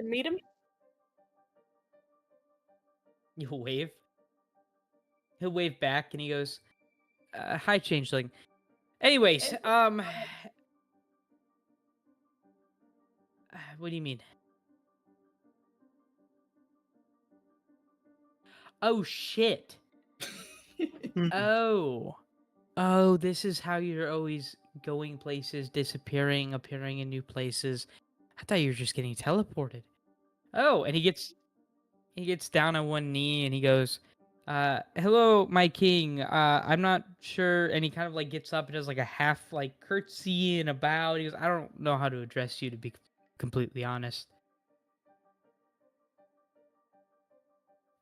and meet him? You'll wave. He'll wave back and he goes, "Hi, changeling." Anyways, what do you mean? Oh shit. Oh. Oh, this is how you're always going places, disappearing, appearing in new places. I thought you were just getting teleported. Oh, and he gets down on one knee and he goes, hello, my king. I'm not sure. And he kind of like gets up and does like a half like curtsy and a bow. He goes, I don't know how to address you, to be completely honest.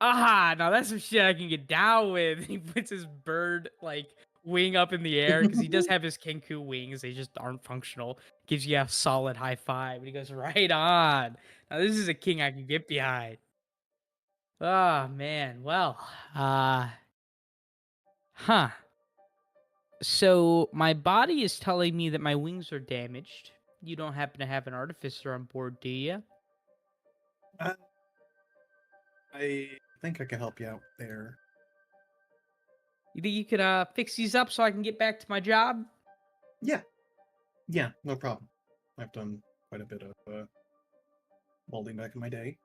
Aha, now that's some shit I can get down with. He puts his bird like wing up in the air because he does have his Kenku wings. They just aren't functional. Gives you a solid high five. And he goes, right on. Now this is a king I can get behind. Oh man. Well, huh. So my body is telling me that my wings are damaged. You don't happen to have an artificer on board, do you? Uh, I think I can help you out there. You think you could fix these up so I can get back to my job? Yeah. Yeah, no problem. I've done quite a bit of molding back in my day.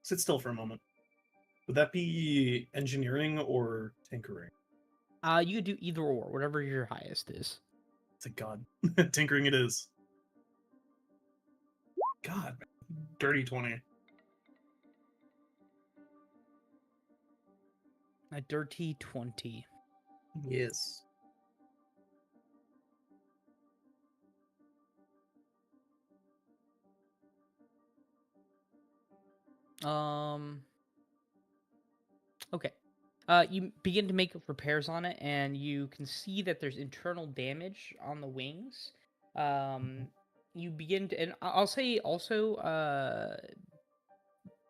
Sit still for a moment. Would that be engineering or tinkering? You could do either or, whatever your highest is. Thank God. Tinkering it is. God, dirty 20. A dirty 20. Yes. Okay. You begin to make repairs on it, and you can see that there's internal damage on the wings. You begin to, and I'll say also,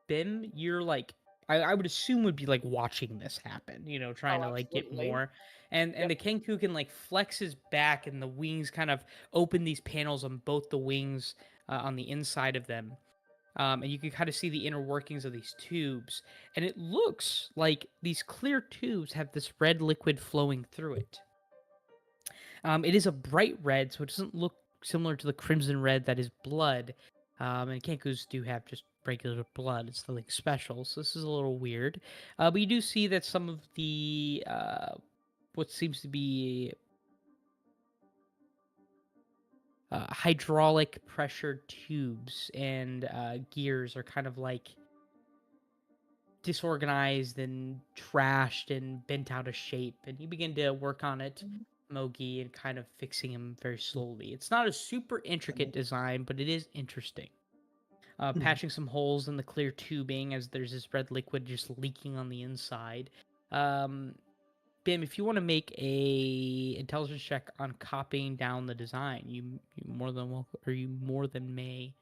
Bim, you're like, I would assume would be like watching this happen, trying Oh, to like get absolutely. more. And Yep. the Kenku can like flex his back, and the wings kind of open these panels on both the wings on the inside of them. And you can kind of see the inner workings of these tubes. And it looks like these clear tubes have this red liquid flowing through it. It is a bright red, so it doesn't look similar to the crimson red that is blood. And Kenkus do have just regular blood. It's nothing special, so this is a little weird. But you do see that some of the what seems to be hydraulic pressure tubes and gears are kind of like disorganized and trashed and bent out of shape. And you begin to work on it, Mogi, and kind of fixing him very slowly. It's not a super intricate design, but it is interesting. Patching some holes in the clear tubing as there's this red liquid just leaking on the inside. Bim, if you want to make a intelligence check on copying down the design, you more than welcome, or you more than may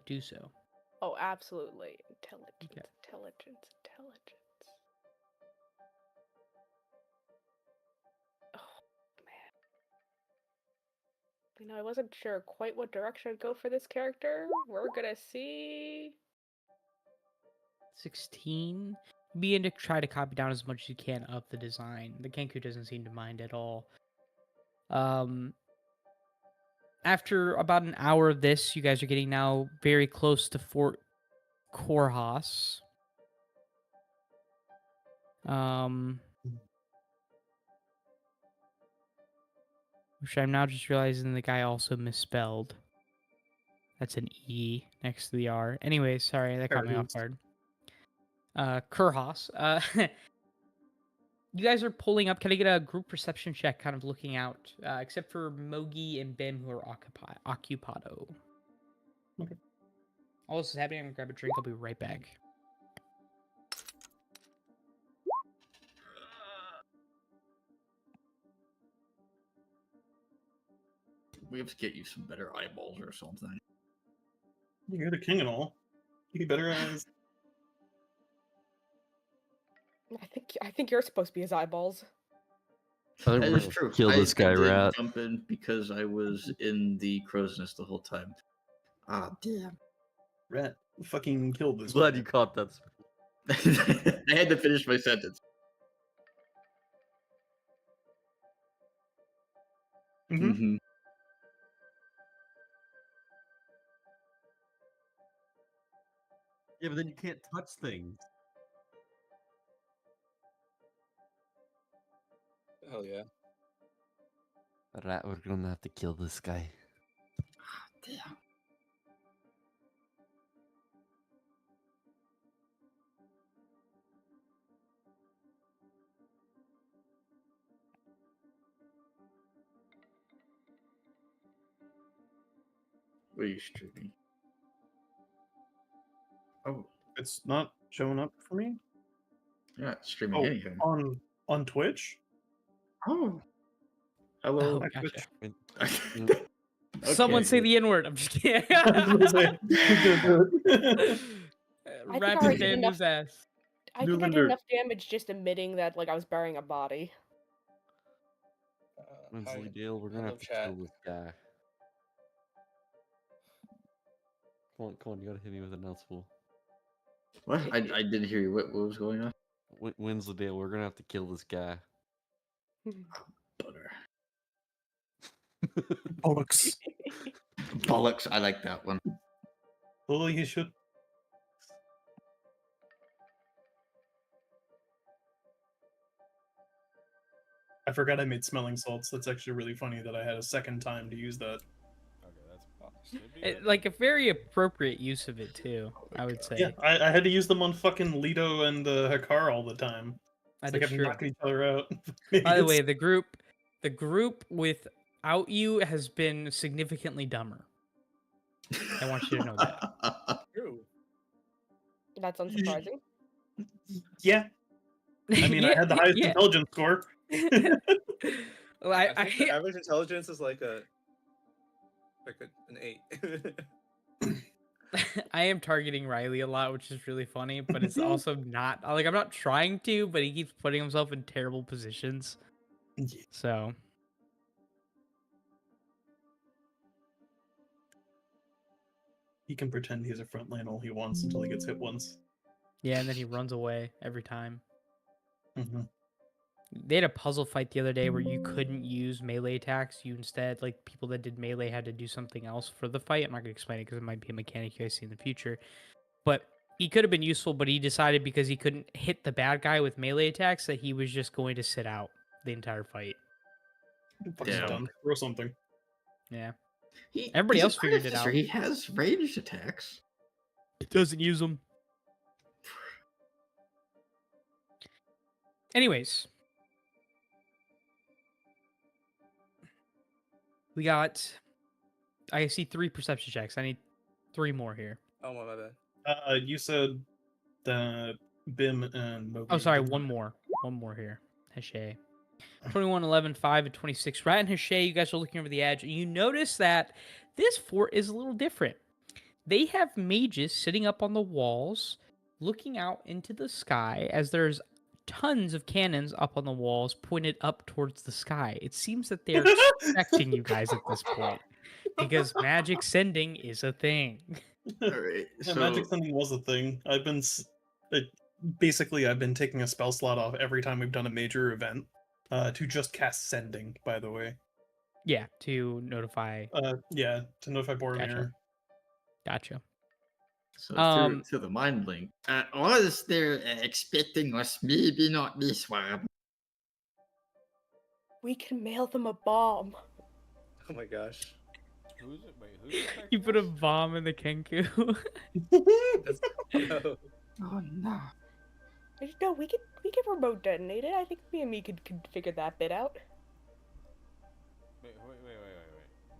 do so. Oh, absolutely. Intelligence, Okay. intelligence, intelligence. Oh, man. I wasn't sure quite what direction I'd go for this character. We're gonna see. 16. Begin to try to copy down as much as you can of the design. The Kenku doesn't seem to mind at all. After about an hour of this, you guys are getting now very close to Fort Korhas. Which I'm now just realizing the guy also misspelled. That's an E next to the R. Anyways, sorry, that caught me off guard. Kurhas. You guys are pulling up. Can I get a group perception check, kind of looking out? Except for Mogi and Bim, who are occupado. Okay. All this is happening. I'm gonna grab a drink. I'll be right back. We have to get you some better eyeballs or something. You're the king and all. You better as. I think you're supposed to be his eyeballs. That is true. Kill this guy, did rat. jump in because I was in the crow's nest the whole time. Ah, damn. Rat fucking killed this. Glad guy. you caught that. I had to finish my sentence. Mhm. Mm-hmm. Yeah, but then you can't touch things. Hell yeah. Rat, we're gonna have to kill this guy. Damn. What are you streaming? Oh, It's not showing up for me. you're not streaming Oh, anything. on Twitch. Oh, hello. Oh, My gotcha. Twitch. Someone say the N-word. I'm just kidding. I was gonna say, who's gonna do it? I think I Rapping already did Dan enough. his ass. I think I did Newlander. enough damage just admitting that like I was burying a body. Winsley Dale, we're gonna hello, have to chat. kill this guy. Come on, you gotta hit me with an outspool. What? I didn't hear you. What was going on? Winsley Dale, we're gonna have to kill this guy. Butter. Bollocks. Bollocks. I like that one. Oh, you should. I forgot I made smelling salts. That's actually really funny that I had a second time to use that. Okay, that's Like a very appropriate use of it too, I would say. Yeah, I had to use them on fucking Lido and Hakar all the time. That They is kept true. knocking each other out. By the way, the group without you has been significantly dumber. I want you to know that. true. That's unsurprising. yeah. I mean, I had the highest intelligence score. Well, I think the average intelligence is like an 8. I am targeting Riley a lot, which is really funny, but it's also not like I'm not trying to, but he keeps putting himself in terrible positions. Yeah. So He can pretend he's a frontline all he wants until he gets hit once. yeah, and then he runs away every time. Mm-hmm. They had a puzzle fight the other day where you couldn't use melee attacks. You instead, like people that did melee, had to do something else for the fight. I'm not gonna explain it because it might be a mechanic you guys see in the future. But he could have been useful, but he decided because he couldn't hit the bad guy with melee attacks that he was just going to sit out the entire fight. Fucking Damn. done. Throw something. Yeah, he's Everybody an else figured it artificer. out. He has ranged attacks. it doesn't use them. Anyways, we got. I see 3 perception checks. I need 3 more here. Oh my bad. You said that Bim and Moby. Oh, sorry, did one more. One more here. Heshe. 21, 11, 5, and 26. Rat and Heshe, you guys are looking over the edge. And you notice that this fort is a little different. They have mages sitting up on the walls, looking out into the sky as there's tons of cannons up on the walls pointed up towards the sky. It seems that they're expecting you guys at this point because magic sending is a thing. All right. Yeah, So magic sending was a thing. Basically I've been taking a spell slot off every time we've done a major event to just cast sending. By the way, Yeah, to notify. yeah, to notify Boromir. Gotcha. So Um, through the mind link, was they're expecting us maybe not this one. We can mail them a bomb. Oh my gosh. Who's it? Wait, who's it? You put a bomb in the Kenku. No. Oh no. No, we could remote detonate it. I think me and me could figure that bit out. Wait.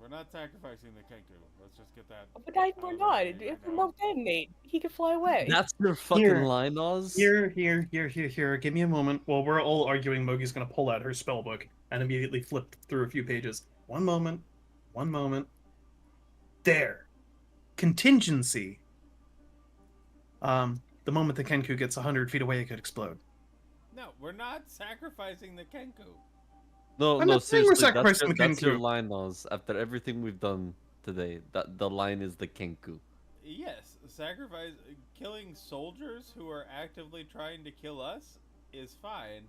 We're not sacrificing the Kenku. Let's just get that. But we're out of the not. way If right now. remote detonate, he could fly away. That's your fucking Here. line, Oz? Here. Give me a moment. While we're all arguing, Mogi's gonna pull out her spell book and immediately flip through a few pages. One moment. There. Contingency. The moment the Kenku gets 100 feet away, it could explode. No, we're not sacrificing the Kenku. No, I'm no, not saying we're seriously, sacrificing the that's your Kenku. line, Oz. After everything we've done today, the line is the Kenku. Yes. killing soldiers who are actively trying to kill us is fine.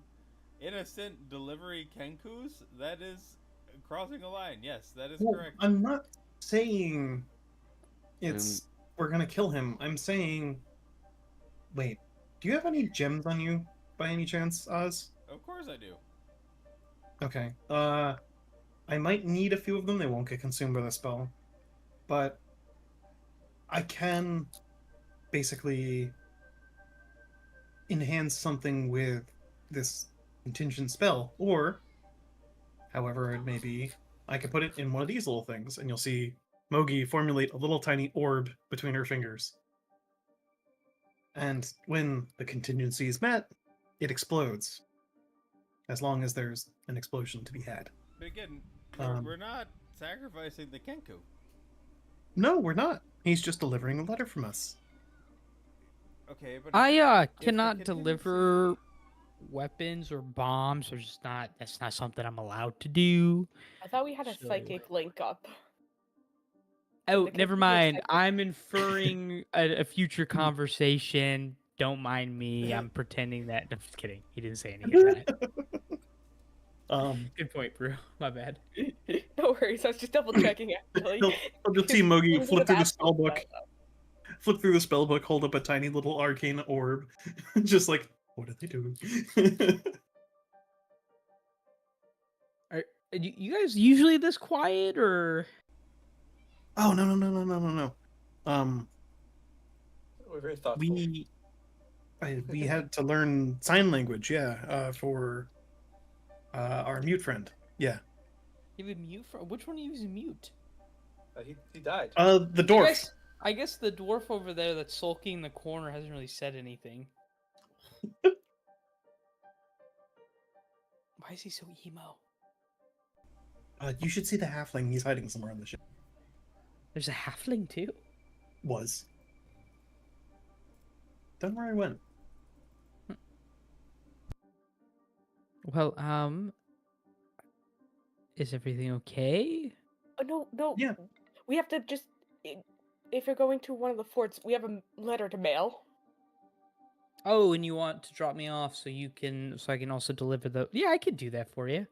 Innocent delivery kenkus, that is crossing a line. Yes, that is Well, correct. I'm not saying it's Um, we're gonna kill him. I'm saying, wait, do you have any gems on you by any chance, Oz? Of course I do. Okay. I might need a few of them. They won't get consumed by the spell, but I can basically enhance something with this contingent spell, or however it may be, I could put it in one of these little things, and you'll see Mogi formulate a little tiny orb between her fingers. And when the contingency is met, it explodes. As long as there's an explosion to be had. But again, Um, we're not sacrificing the kenku. No, we're not. He's just delivering a letter from us. Okay, but I if the cannot contingency- deliver weapons or bombs, or just not. That's not something I'm allowed to do. I thought we had a So- psychic link up. Oh, The never continuous mind. cycle. I'm inferring a future conversation. Don't mind me. I'm pretending that. I'm just kidding. He didn't say any of that. Good point, bro. My bad. No worries, I was just double checking actually. He'll just see Mogi Because flip of through the that spell book, flip through the spell book, hold up a tiny little arcane orb, just like, what are they doing? Are you guys usually this quiet, or? Oh no. We're very thoughtful. We had to learn sign language, for our mute friend. Yeah. You have a mute for which one are you using mute? He died. The dwarf. I guess the dwarf over there that's sulking in the corner hasn't really said anything. Why is he so emo? You should see the halfling. He's hiding somewhere on the ship. There's a halfling too. Was. Don't know where I went. Well, is everything okay? Oh, no. Yeah. We have to just. If you're going to one of the forts, we have a letter to mail. Oh, and you want to drop me off so I can also deliver the. Yeah, I could do that for you.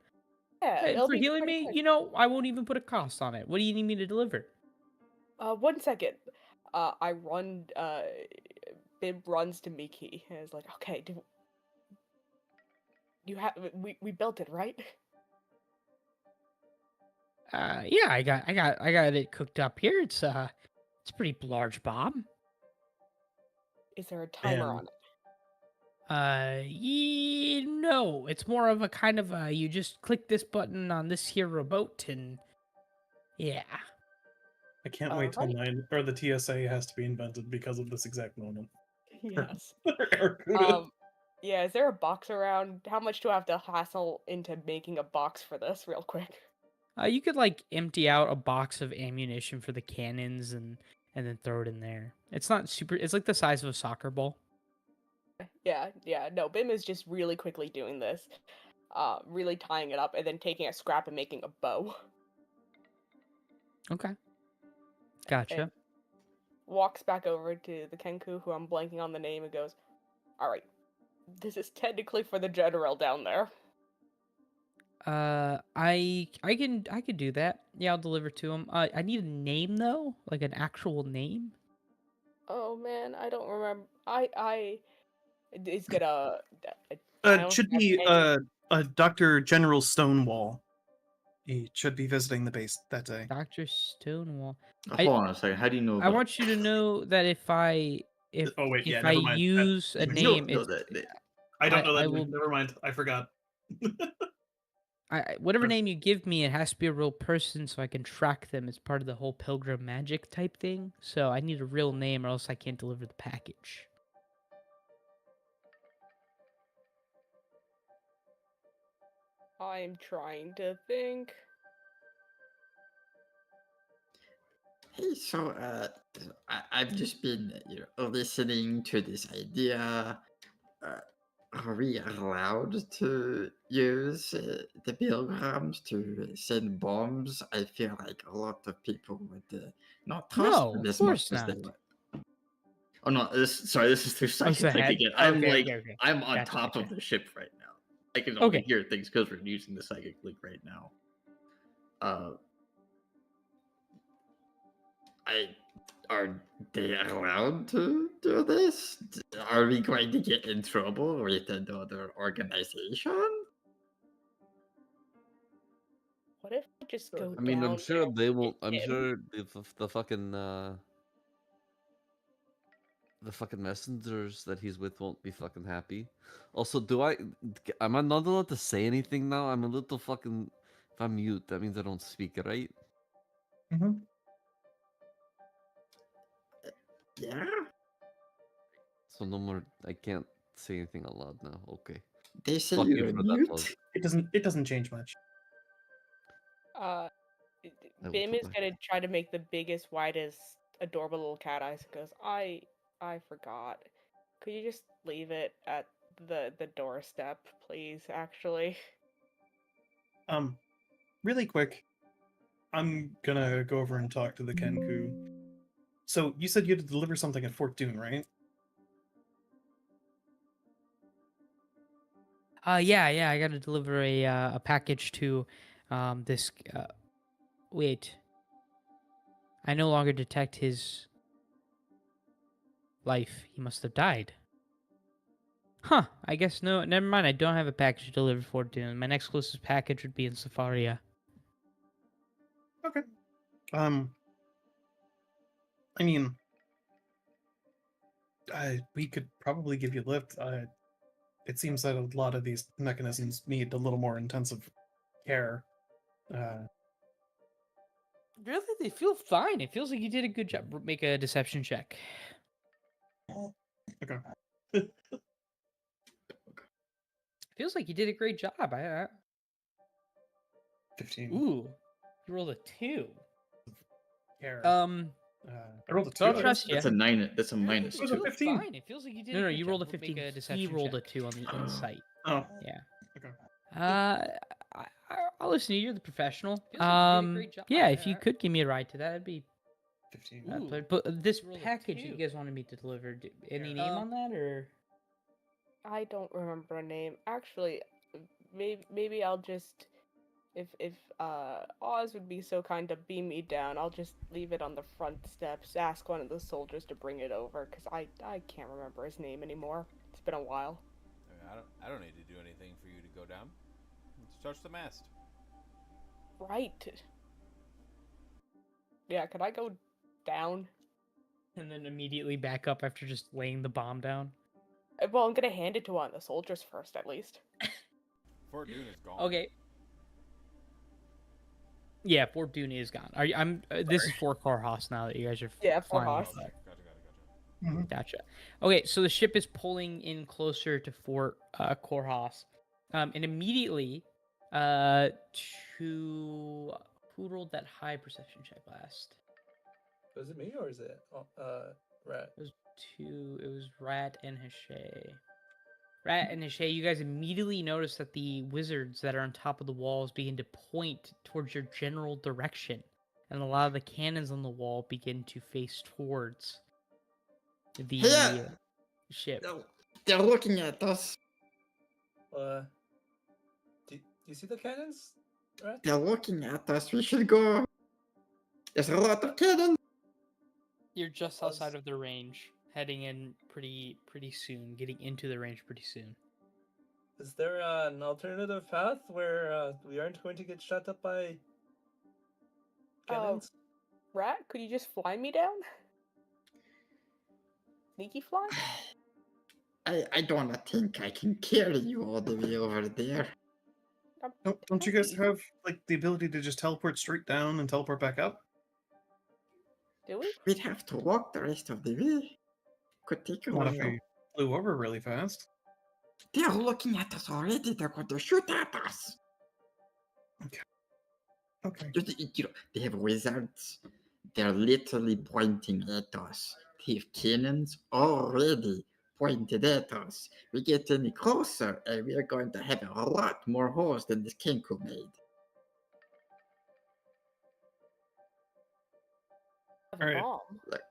Yeah, Hey, it'll for be healing pretty me, quick. you know, I won't even put a cost on it. What do you need me to deliver? 1 second. I run. Bib runs to Miki and is like, "Okay, you have we built it, right?" Yeah, I got it cooked up here. It's a pretty large bomb. Is there a timer And- on it? No, it's more of a kind of you just click this button on this here remote and yeah. I can't wait till Alright. the TSA has to be invented because of this exact moment. Yes. Arcuda. Yeah. Is there a box around? How much do I have to hassle into making a box for this, real quick? You could like empty out a box of ammunition for the cannons and then throw it in there. It's not super. It's like the size of a soccer ball. Yeah. No, Bim is just really quickly doing this, really tying it up and then taking a scrap and making a bow. Okay. Gotcha. And walks back over to the Kenku, who I'm blanking on the name, and goes, "All right, this is technically for the general down there." I could do that. Yeah, I'll deliver to him. I need a name though, like an actual name. Oh man, I don't remember. It's gonna. I It don't should have be any- Dr. General Stonewall. He should be visiting the base that day. Dr. Stonewall. Hold on a second. How do you know? I want you to know that if I Oh, wait, yeah, if I never mind. use a You name, know it's that. I don't know that. I will- Never mind. I forgot. whatever Sure. name you give me, it has to be a real person so I can track them as part of the whole pilgrim magic type thing. So I need a real name or else I can't deliver the package. I'm trying to think. Hey, so I've just been listening to this idea. Are we allowed to use the pilgrims to send bombs? I feel like a lot of people would not trust No, them of as much course as they not. would. Oh no, this is through Oh, it's psychic ahead? again. I'm Okay, like, okay, okay. I'm on Gotcha, top of gotcha. the ship right now. I can only Okay. hear things because we're using the psychic link right now. Are they allowed to do this? Are we going to get in trouble with another organization? What if I just go I mean, I'm down sure there they with won't. I'm him? sure the fucking messengers that he's with won't be fucking happy. Also, am I not allowed to say anything now? I'm a little fucking. If I'm mute, that means I don't speak, right? Mm-hmm. Yeah. So no more. I can't say anything aloud now. Okay. They say Fuck you you're for that, mute. Toz. It doesn't change much. Uh, I will Bim put is my- gonna try to make the biggest, widest, adorable little cat eyes and goes, I forgot. Could you just leave it at the doorstep, please, actually? Really quick, I'm gonna go over and talk to the Kenku. So you said you had to deliver something at Fort Dune, right? Yeah, I gotta deliver a package to this. Wait, I no longer detect his life. He must have died. Huh? I guess no. Never mind. I don't have a package delivered for Dune. My next closest package would be in Safaria. Okay. I mean, we could probably give you a lift. It seems that a lot of these mechanisms need a little more intensive care. Really, they feel fine. It feels like you did a good job. Make a deception check. Okay. Feels like you did a great job. 15 Ooh, you rolled a 2. care. I rolled a 2. I'll trust you. That's a nine. That's a minus It was a two. 15. Fine. It feels like you did. No, you rolled a 15. Make a He deception rolled a check. 2 on the insight. Oh, Yeah. okay. I'll listen to you. You're the professional. Feels like you did a great job. Yeah. If you could give me a ride to that, that'd be. 15. But this rolled a package that 2. you guys wanted me to deliver, any name on that or? I don't remember a name. Actually, maybe I'll just if Oz would be so kind to beam me down, I'll just leave it on the front steps. Ask one of the soldiers to bring it over, cause I can't remember his name anymore. It's been a while. I mean, I don't need to do anything for you to go down. Let's touch the mast. Right. Yeah, could I go down? And then immediately back up after just laying the bomb down. Well, I'm gonna hand it to one of the soldiers first, at least. Fort Dune is gone. Okay. Yeah, Fort Dune is gone. This is Fort Korhos now that you guys are Yeah, Fort flying Haas. off that. Gotcha. Gotcha. Okay, so the ship is pulling in closer to Fort Korhos, and immediately, to who rolled that high perception check last? Was it me or is it Rat? It was two. It was Rat and Hachet. Rat and Hachet, you guys immediately notice that the wizards that are on top of the walls begin to point towards your general direction, and a lot of the cannons on the wall begin to face towards the Here! ship. They're looking at us. Do you see the cannons, Rat? They're looking at us. We should go. There's a lot of cannons. You're just outside of their range, heading in pretty soon, getting into the range pretty soon. Is there an alternative path where we aren't going to get shot up by cannons? Rat, could you just fly me down? Sneaky fly? I don't think I can carry you all the way over there. Don't you guys have like the ability to just teleport straight down and teleport back up? Do we? We'd have to walk the rest of the way. Could take a What while. if we flew over really fast? They're looking at us already. They're going to shoot at us. Okay. You know, they have wizards. They're literally pointing at us. They have cannons already pointed at us. We get any closer, and we are going to have a lot more holes than this Kenku made. A Alright. bomb. Look.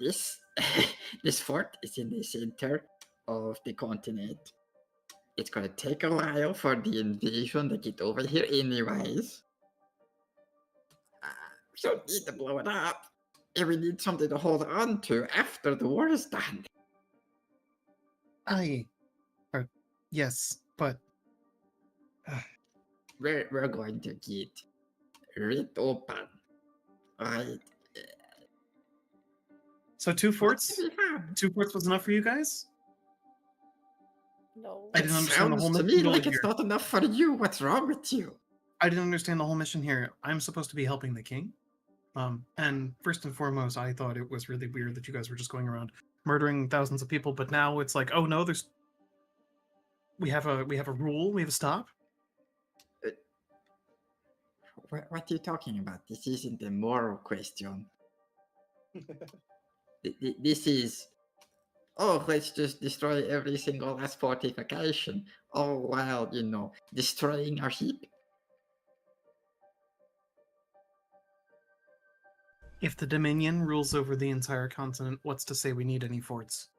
this this fort is in the center of the continent. It's gonna take a while for the invasion to get over here anyways. We don't need to blow it up. And we need something to hold on to after the war is done. Yes, but We're going to get it open. Alright. so two What forts? do we have? 2 forts was enough for you guys? No. I didn't understand the Sounds whole to mission me goal like here. it's not enough for you. What's wrong with you? I didn't understand the whole mission here. I'm supposed to be helping the king. And first and foremost, I thought it was really weird that you guys were just going around murdering thousands of people, but now it's like, oh no, we have a rule, we have a stop. What are you talking about? This isn't a moral question. This is, oh, let's just destroy every single last fortification, all while, destroying our sheep. If the Dominion rules over the entire continent, what's to say we need any forts?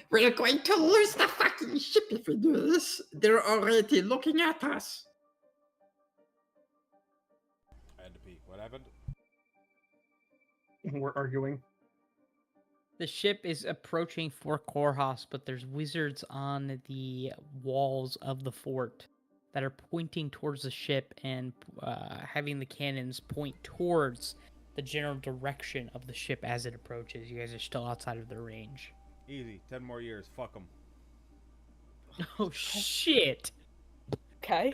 We're going to lose the fucking ship if we do this. They're already looking at us. I had to pee. What happened? We're arguing. The ship is approaching Fort Korhos, but there's wizards on the walls of the fort that are pointing towards the ship and having the cannons point towards the general direction of the ship as it approaches. You guys are still outside of their range. Easy. 10 more years. Fuck them. Oh, shit! Okay.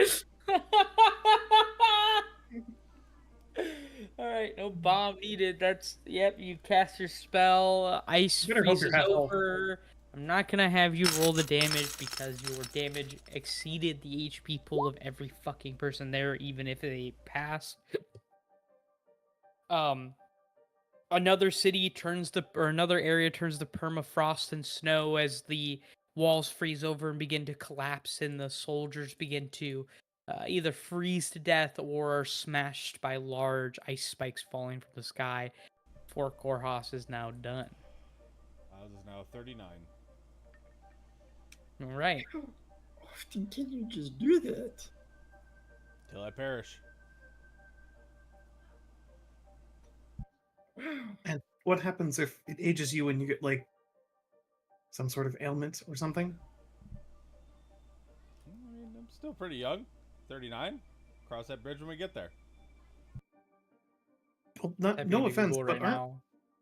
Alright, no bomb needed. Yep, you cast your spell. Ice Better hope freezes you're half full. over. I'm not gonna have you roll the damage because your damage exceeded the HP pool of every fucking person there, even if they pass. Another area turns to permafrost and snow as the walls freeze over and begin to collapse, and the soldiers begin to either freeze to death or are smashed by large ice spikes falling from the sky. Fort Korhos is now done. Ours is now 39. All right. How often can you just do that? Till I perish. Wow. And what happens if it ages you and you get like some sort of ailment or something? I mean, I'm still pretty young. 39. Cross that bridge when we get there. Well, That'd be no a good offense, goal but right aren't now.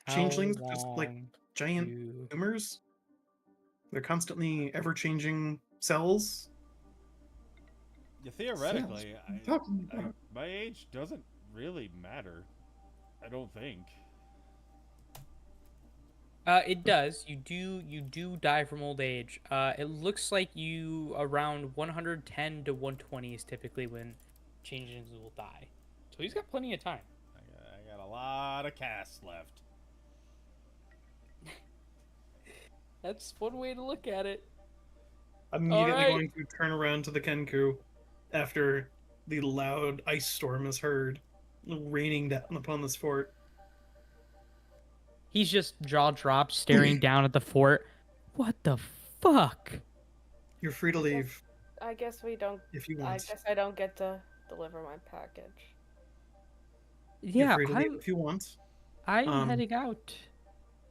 changelings How just like long giant do- tumors? They're constantly ever-changing cells. Yeah, theoretically, I'm talking I, about. my age doesn't really matter. I don't think. It does. You do die from old age. It looks like you around 110 to 120 is typically when changelings will die. So he's got plenty of time. I got a lot of casts left. That's one way to look at it. I'm immediately Alright. going to turn around to the Kenku after the loud ice storm is heard, raining down upon this fort. He's just jaw dropped, staring down at the fort. What the fuck? You're free to leave I guess we don't. if you I want. guess I don't get to deliver my package. You're Yeah, free to leave if you want. I'm heading out.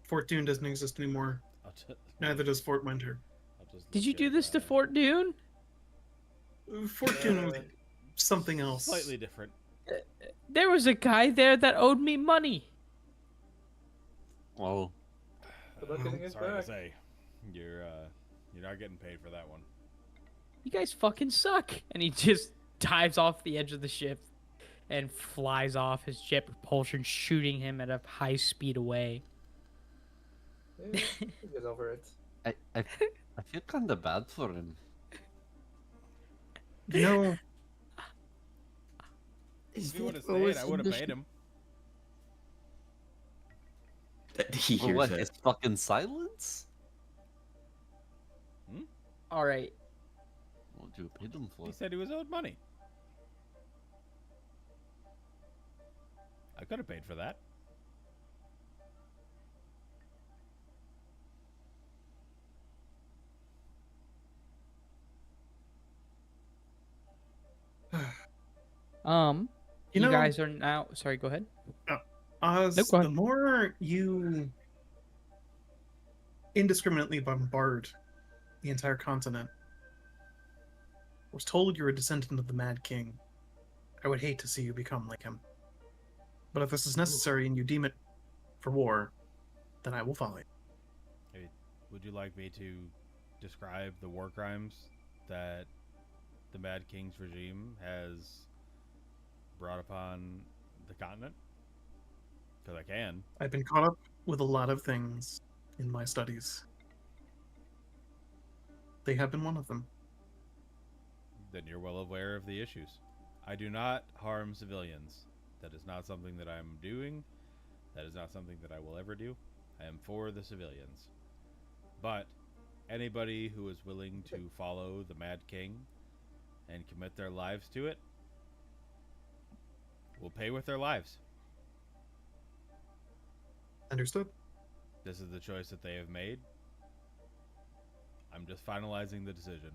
Fort Dune doesn't exist anymore. Neither does Fort Winter. Did you do this to Fort Dune? Fort Dune was something else. Slightly different. There was a guy there that owed me money. Oh, Good luck getting his Sorry to back. say, you're not getting paid for that one. You guys fucking suck. And he just dives off the edge of the ship and flies off, his jet propulsion shooting him at a high speed away. Yeah, he'll get over it. I feel kind of bad for him. You know, If he would have stayed, I would have paid him. He For hears what? it. His fucking silence? All right. What would you pay him for? He said he was owed money. I could have paid for that. You you know, guys are now. Sorry, go ahead. Oz, Nope, go the ahead. more you indiscriminately bombard the entire continent, I was told you're a descendant of the Mad King. I would hate to see you become like him. But if this is necessary and you deem it for war, then I will follow you. Hey, would you like me to describe the war crimes that the Mad King's regime has brought upon the continent? Because I can. I've been caught up with a lot of things in my studies. They have been one of them. Then you're well aware of the issues. I do not harm civilians. That is not something that I'm doing. That is not something that I will ever do. I am for the civilians. But anybody who is willing to follow the Mad King and commit their lives to it will pay with their lives. Understood. This is the choice that they have made. I'm just finalizing the decision.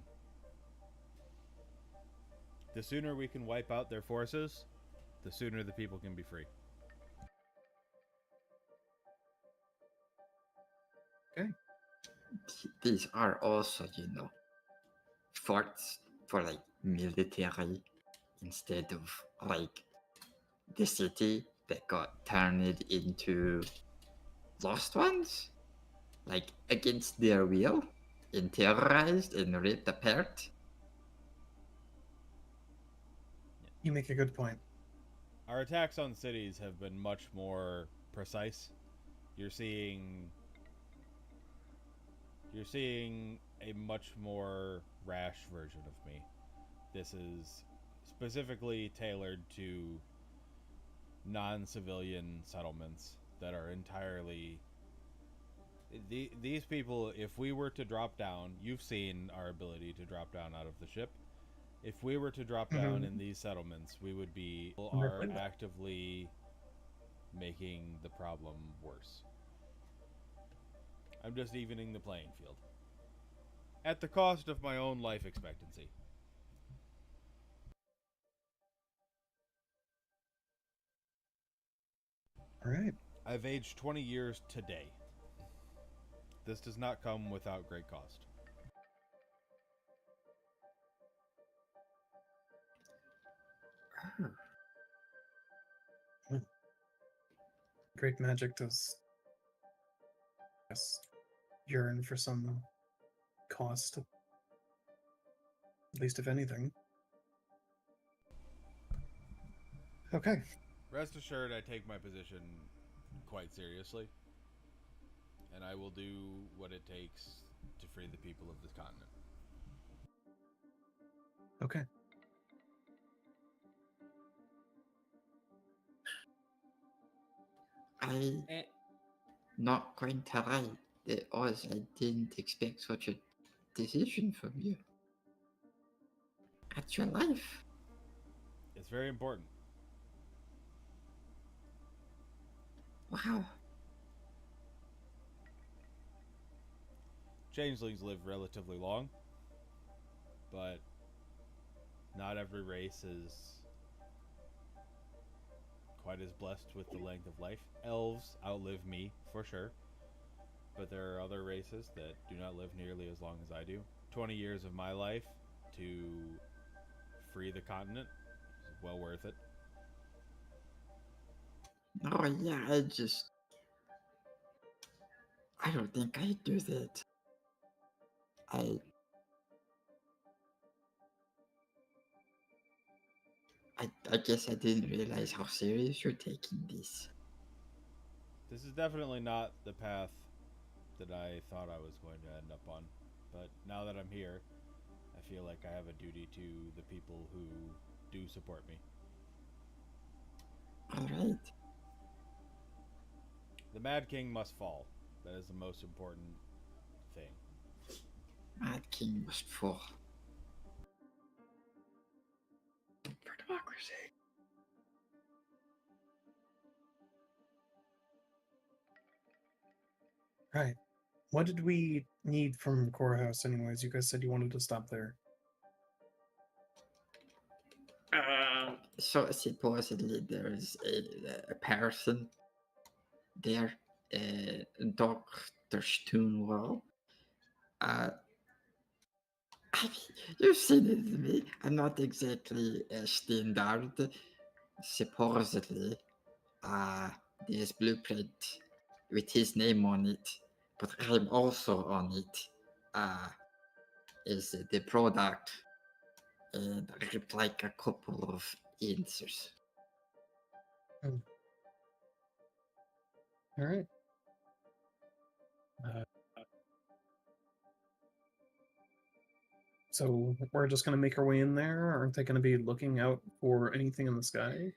The sooner we can wipe out their forces, the sooner the people can be free. Okay. These are also, forts for like military instead of like the city that got turned into lost ones, like against their will and terrorized and ripped apart. You make a good point. Our attacks on cities have been much more precise. You're seeing a much more rash version of me. This is specifically tailored to non-civilian settlements that are entirely these people. If we were to drop down, you've seen our ability to drop down out of the ship. If we were to drop down in these settlements, we would be are actively making the problem worse. I'm just evening the playing field at the cost of my own life expectancy. All right. I've aged 20 years today. This does not come without great cost. Great magic does, yes, yearn for some cost, at least if anything. Okay. Rest assured, I take my position quite seriously, and I will do what it takes to free the people of this continent. Okay. I Eh, not going to lie. That was I didn't expect such a decision from you. At your life. It's very important. Wow. Changelings live relatively long, but not every race is quite as blessed with the length of life. Elves outlive me, for sure, but there are other races that do not live nearly as long as I do. 20 years of my life to free the continent is well worth it. Oh yeah, I don't think I'd do that. I I guess I didn't realize how serious you're taking this. This is definitely not the path that I thought I was going to end up on, but now that I'm here, I feel like I have a duty to the people who do support me. Alright. The Mad King must fall. That is the most important thing. Mad King must fall. For democracy. Right. What did we need from Corehouse anyways? You guys said you wanted to stop there. So supposedly there's a person there, Dr. Stonewall. Uh, I mean, you've seen it to me. I'm not exactly a standard. Supposedly, this blueprint with his name on it, but I'm also on it, is the product, and I would like a couple of answers. All right. So we're just gonna make our way in there. Aren't they gonna be looking out for anything in the sky?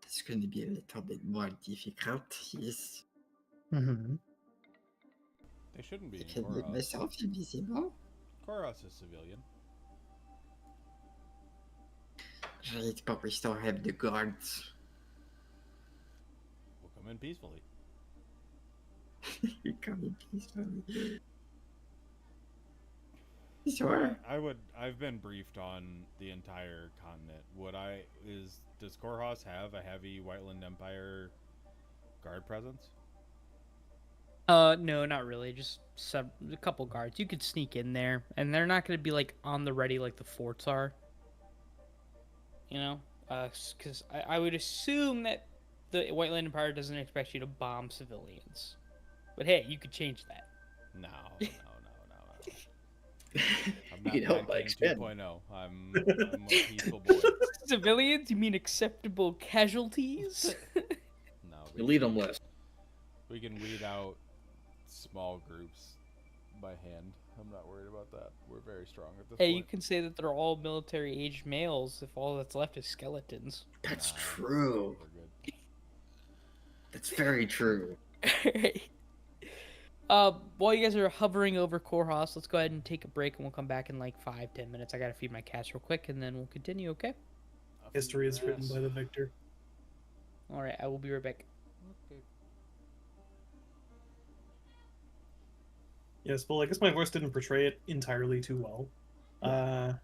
It's going to be a little bit more difficult. Yes, Mm-hmm. They shouldn't be I in can make Koros. myself invisible. Koros is civilian. Right, but we still have the guards. We'll come in peacefully. You come in peacefully. Sure. I've been briefed on the entire continent. Does Korhos have a heavy Whiteland Empire guard presence? No, not really. Just a couple guards. You could sneak in there, and they're not going to be like on the ready like the forts are. You know, because I would assume that the Whiteland Empire doesn't expect you to bomb civilians. But hey, you could change that. No. I'm You not can help Mad by King expanding. 2.0. I'm a peaceful boy. Civilians? You mean acceptable casualties? No, You lead them less. we can weed out small groups by hand. I'm not worried about that. We're very strong at this Hey, point. you can say that they're all military-aged males if all that's left is skeletons. That's Nah, true. We're good. That's very true. Alright. While you guys are hovering over Korhos, let's go ahead and take a break, and we'll come back in like 5-10 minutes. I gotta feed my cats real quick, and then we'll continue. Okay? History is written by the victor. All right. I will be right back. Okay. Yes, well, I guess my voice didn't portray it entirely too well.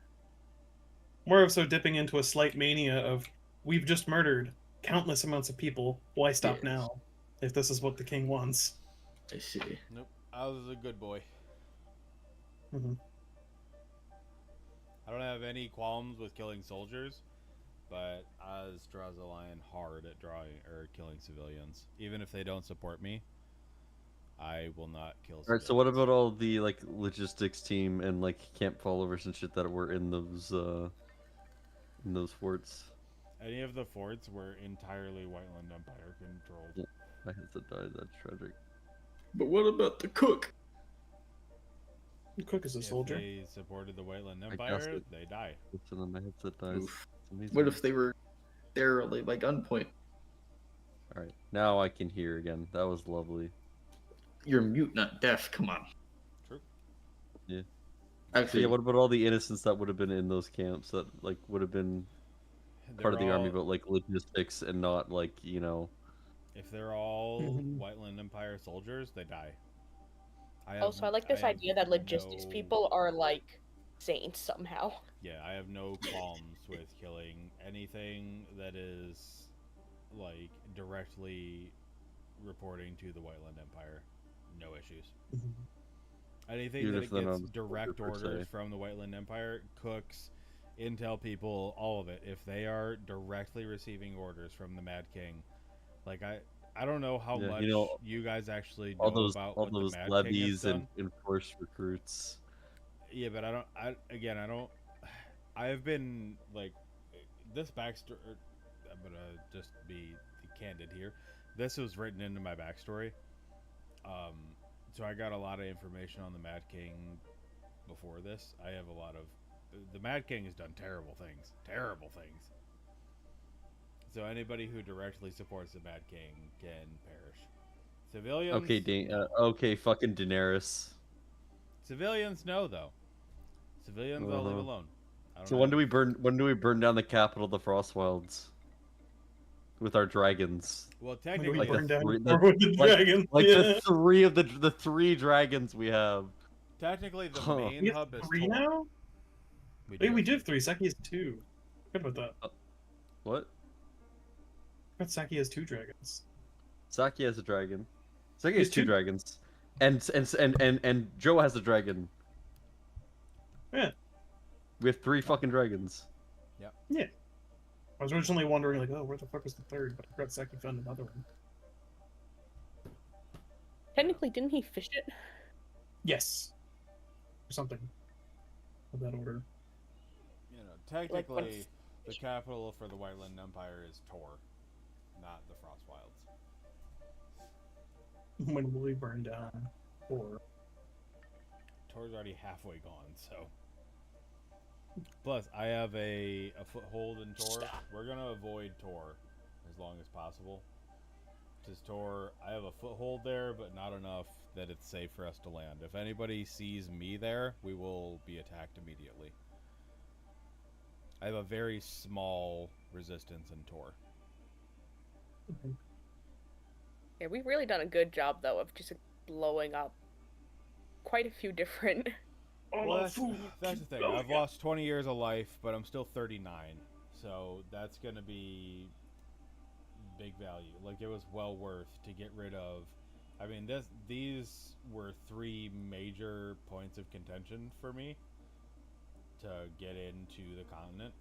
More of so dipping into a slight mania of, we've just murdered countless amounts of people. Why stop Yes. now? If this is what the king wants. I see. Nope. I was a good boy. Mm-hmm. I don't have any qualms with killing soldiers, but Oz draws a line hard at killing civilians. Even if they don't support me, I will not kill civilians. Alright, so what about all the like logistics team and like camp followers and shit that were in those forts? Any of the forts were entirely Whiteland Empire controlled. Yeah. My headset died, that's tragic. But what about the cook? Cook is a If soldier. they supported the Whiteland guess Empire, it- they die. So then my headset dies. Oof. It's amazing. What if they were there like by gunpoint? Alright, now I can hear again. That was lovely. You're mute, not deaf. Come on. True. Yeah. So Actually, yeah, what about all the innocents that would have been in those camps that like would have been part of the army, all- but like logistics and not like, you know. If they're all Mhm. Whiteland Empire soldiers, they die. Also, I like this have idea that logistics no- people are like saints somehow. Yeah, I have no qualms with killing anything that is like directly reporting to the Whiteland Empire. No issues. Mhm. Anything Even that if it they're gets not a direct soldier per se. orders from the Whiteland Empire, cooks, intel people, all of it. If they are directly receiving orders from the Mad King, like I don't know how Yeah, much you know, you guys actually know All about all what those the Mad King has levies done. and forced recruits. Yeah, but I don't. I have been like this backstory. I'm gonna just be candid here. This was written into my backstory. So I got a lot of information on the Mad King before this. I have a lot of. The Mad King has done terrible things. Terrible things. So anybody who directly supports the Mad King can perish. Civilians. Okay, no. okay, fucking Daenerys. Civilians, no, though. Civilians, I'll leave alone. I don't So when have- do we burn down the capital of the Frostwilds? With our dragons. Well, When do technically, we Like the burn down three- more with the like- dragon? Like Yeah. the three dragons we have. technically the Huh. main We have hub is 3 Tor. now? Hey, do we have do have 3. Saki has 2. Good about that. What? I thought Saki has 2 dragons. Saki has a dragon. Saki He has has 2 two? dragons. And Joe has a dragon. Yeah. We have 3 fucking dragons. Yeah. I was originally wondering, like, oh, where the fuck was the 3rd? But I forgot Saki found another one. Technically, didn't he fish it? Yes. Or something. Of that order. You know, Like, technically, what's- the capital for the Whiteland Empire is Tor, not the Frost Wilds. When will we burn down? Or Tor's already halfway gone, so. Plus, I have a foothold in Tor. We're gonna avoid Tor as long as possible. Because Tor, I have a foothold there, but not enough that it's safe for us to land. If anybody sees me there, we will be attacked immediately. I have a very small resistance in Tor. Yeah, we've really done a good job though of just blowing up quite a few different. Well, that's the thing. I've lost 20 years of life, but I'm still 39. So that's going to be big value. Like, it was well worth to get rid of. I mean, these were 3 major points of contention for me to get into the continent.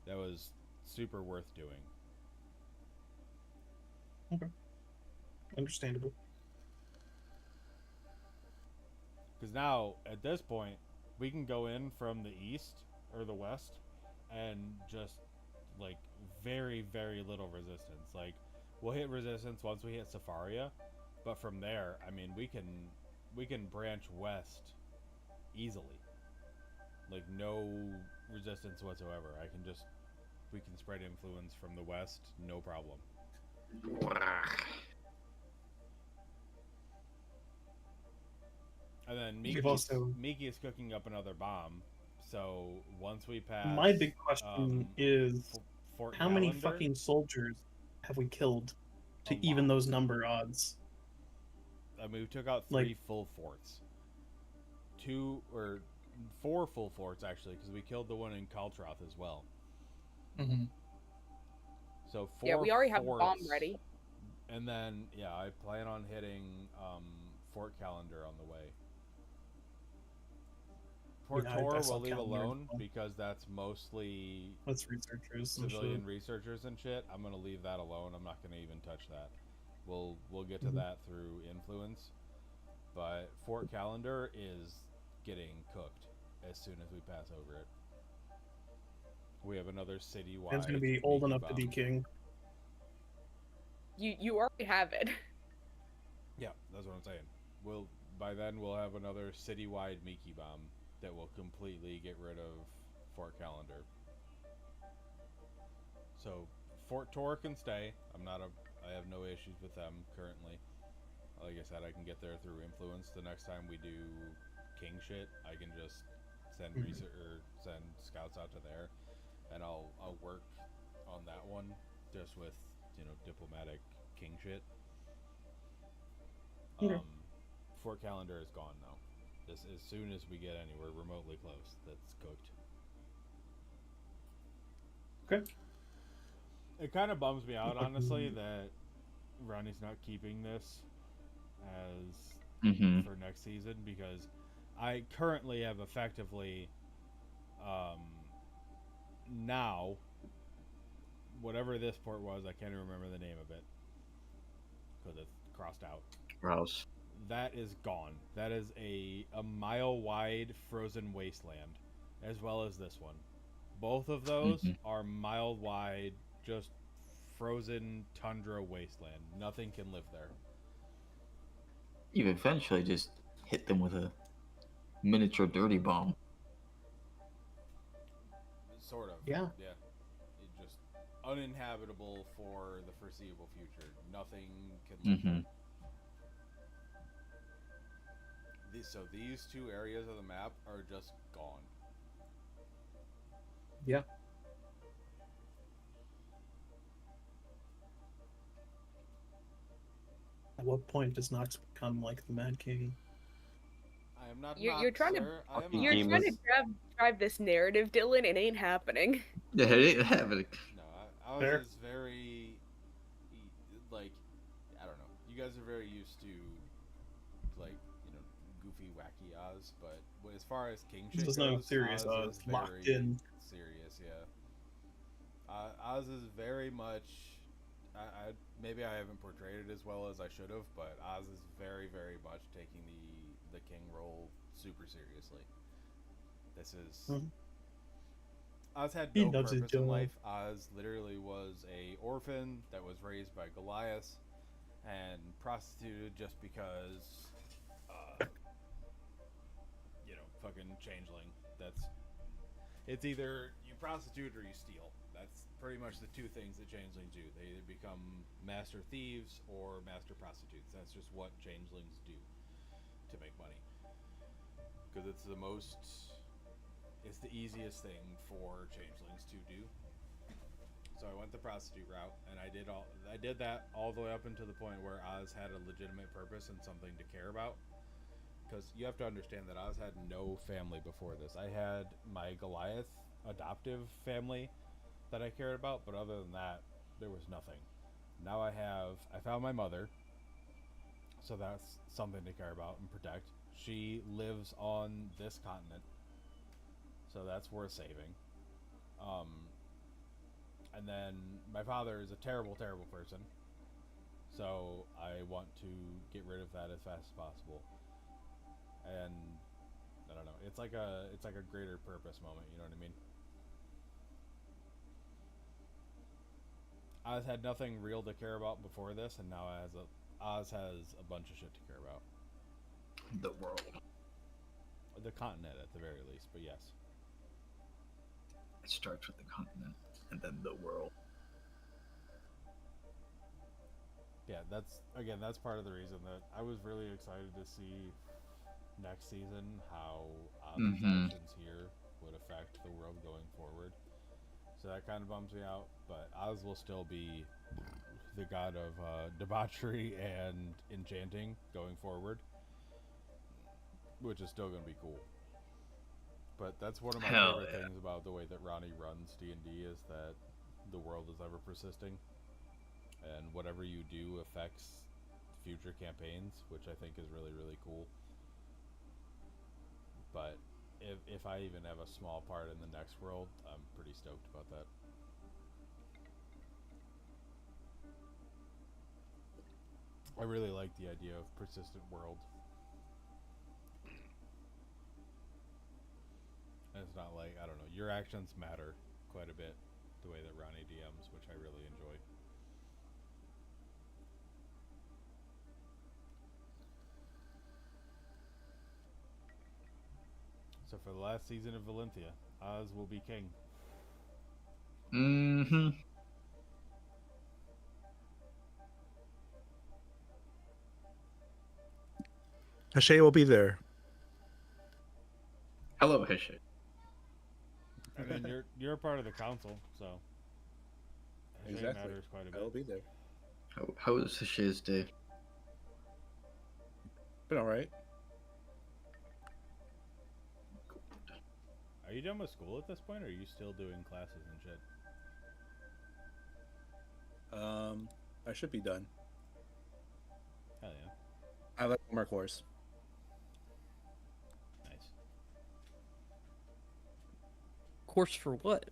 That was super worth doing. Okay. Understandable. Because now, at this point, we can go in from the east or the west and just, like, very, very little resistance. Like, we'll hit resistance once we hit Safaria, but from there, I mean, we can branch west easily. Like, no resistance whatsoever. We can spread influence from the west, no problem. And then Miki is cooking up another bomb. So once we pass, My big question is, Fort how many Calendar, fucking soldiers have we killed to A even lot. those number odds? I mean, we took out 3 Like- full forts, 2 or 4 full forts actually, because we killed the one in Kaltroth as well. Mm-hmm. So 4 Yeah, we already have a forts, bomb ready. And then I plan on hitting Fort Calendar on the way. Fort Yeah, I Tor saw we'll leave Calendar as alone well. because that's mostly That's researchers. and civilian shit. researchers and shit. I'm gonna leave that alone. I'm not gonna even touch that. We'll get to Mhm. that through influence. But Fort Calendar is getting cooked as soon as we pass over it. We have another citywide. Man's gonna be old Mickey enough to be bomb. king. You already have it. Yeah, that's what I'm saying. By then we'll have another citywide Miki bomb that will completely get rid of Fort Calendar. So Fort Tor can stay. I have no issues with them currently. Like I said, I can get there through influence. The next time we do king shit, I can just send send scouts out to there, and I'll work on that one just with diplomatic king shit. Okay. Fort Calendar is gone now. As soon as we get anywhere remotely close, that's cooked. Okay. It kind of bums me out, honestly, that Ronnie's not keeping this as for next season, because I currently have effectively now whatever this port was, I can't even remember the name of it because it's crossed out. Gross. That is gone. That is a mile wide frozen wasteland, as well as this one. Both of those are mile wide, just frozen tundra wasteland. Nothing can live there. You eventually just hit them with a miniature dirty bomb. Sort of. Yeah. Yeah. It just uninhabitable for the foreseeable future. Nothing can live there. So these 2 areas of the map are just gone. Yeah. At what point does Nox become like the Mad King? I am not. You're trying to sir. I am you're not. trying to drive this narrative, Dylan. It ain't happening. Yeah, it ain't happening. No, I Fair. was just very like I don't know. You guys are very used to like goofy, wacky Oz, but as far as king shit There's goes, no serious Oz is locked very in. serious. Yeah, Oz is very much. Maybe I haven't portrayed it as well as I should have, but Oz is very, very much taking the king role super seriously. This is Mhm. Oz had He no loves his purpose in job. life. Oz literally was a orphan that was raised by Goliath and prostituted just because, fucking changeling. It's either you prostitute or you steal. That's pretty much the two things that changelings do. They either become master thieves or master prostitutes. That's just what changelings do to make money. Because it's the easiest thing for changelings to do. So I went the prostitute route, and I did that all the way up until the point where Oz had a legitimate purpose and something to care about. Because you have to understand that Oz had no family before this. I had my Goliath adoptive family that I cared about, but other than that, there was nothing. Now I found my mother, so that's something to care about and protect. She lives on this continent, so that's worth saving. And then my father is a terrible, terrible person, so I want to get rid of that as fast as possible. And I don't know. It's like a greater purpose moment. You know what I mean? Oz had nothing real to care about before this, and now Oz has a bunch of shit to care about. The world. The continent, at the very least. But yes. It starts with the continent and then the world. Yeah, that's part of the reason that I was really excited to see next season how Oz's actions here would affect the world going forward. So that kind of bums me out, but Oz will still be the god of debauchery and enchanting going forward, which is still going to be cool. But that's one of my favorite things about the way that Ronnie runs D&D is that the world is ever persisting, and whatever you do affects future campaigns, which I think is really, really cool. But if I even have a small part in the next world, I'm pretty stoked about that. I really like the idea of persistent world. And it's not like, I don't know, your actions matter quite a bit the way that Ronnie DMs, which I really enjoy. So for the last season of Valentia, Oz will be king. Mm-hmm. Hashay will be there. Hello, Hashay. I mean, you're a part of the council, so Hashay matters quite a bit. I will be there. How was Hashay's day? Been all right. Are you done with school at this point, or are you still doing classes and shit? I should be done. Hell yeah. I like one more course. Nice. Course for what?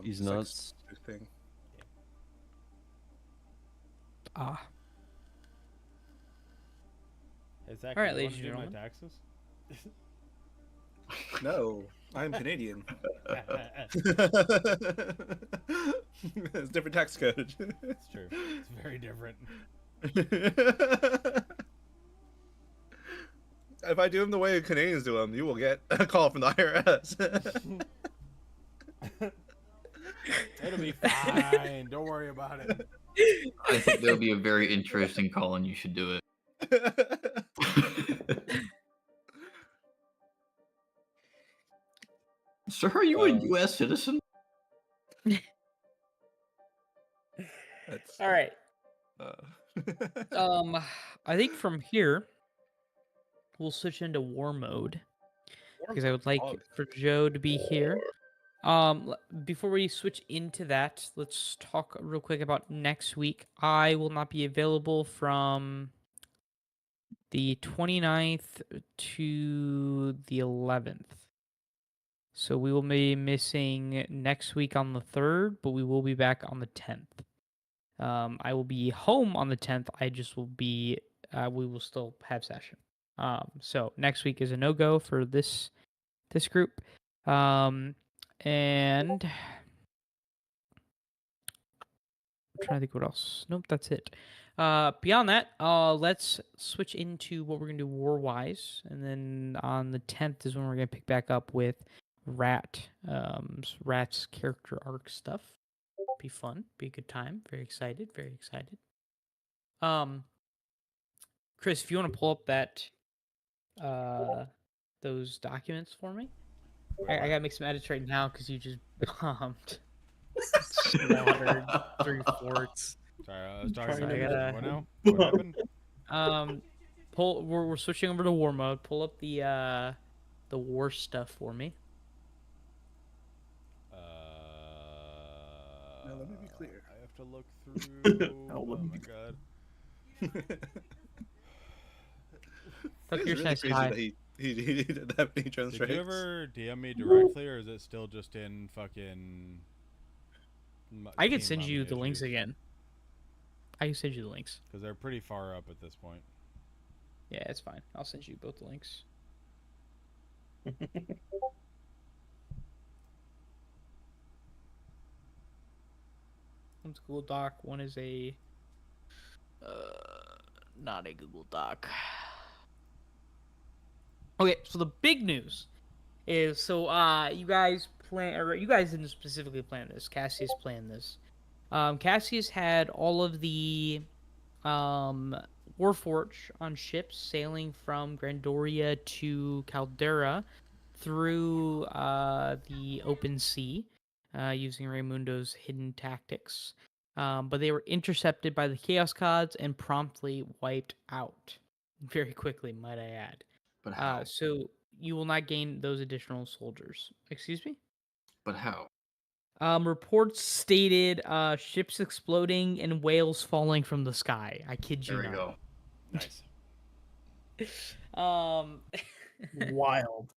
He's sex nuts. Thing. Ah. Hey, Zach, All right, you ladies wanna and do gentlemen. my taxes? No, I'm Canadian. It's different tax code. It's true. It's very different. If I do them the way Canadians do them, you will get a call from the IRS. It'll be fine. Don't worry about it. I think that'll be a very interesting call, and you should do it. Sir, are you a U.S. citizen? All right. I think from here we'll switch into war mode. because I would like for Joe to be here. Before we switch into that, let's talk real quick about next week. I will not be available from the 29th to the 11th. So we will be missing next week on the 3rd, but we will be back on the 10th. I will be home on the 10th. I just will be, we will still have session. So next week is a no-go for this group. And I'm trying to think what else. Nope, that's it. Beyond that, let's switch into what we're gonna do war-wise, and then on the 10th is when we're gonna pick back up with Rat's character arc stuff. Be fun, be a good time. Very excited, very excited. Chris, if you want to pull up that those documents for me. I gotta make some edits right now because you just bombed, slaughtered 3 forts. Sorry, I was talking So to I you. gotta- What now? What happened? Pull. We're switching over to war mode. Pull up the war stuff for me. Now let me be clear. I have to look through. Oh, Oh let me my be god. Tuck It's your really sense crazy high. that he did that many Did translates. you ever DM me directly, or is it still just in fucking? I could Team send you Mama the links issues? again. I can send you the links. Because they're pretty far up at this point. Yeah, it's fine. I'll send you both the links. One's Google Doc. One is a not a Google Doc. Okay, so the big news is you guys didn't specifically plan this. Cassius planned this. Cassius had all of the Warforged on ships sailing from Grandoria to Caldera through the open sea using Raymundo's hidden tactics. But they were intercepted by the Chaos Gods and promptly wiped out. Very quickly, might I add. But how? So you will not gain those additional soldiers. Excuse me? But how? Reports stated ships exploding and whales falling from the sky. I kid you There we not. go. Nice. Wild.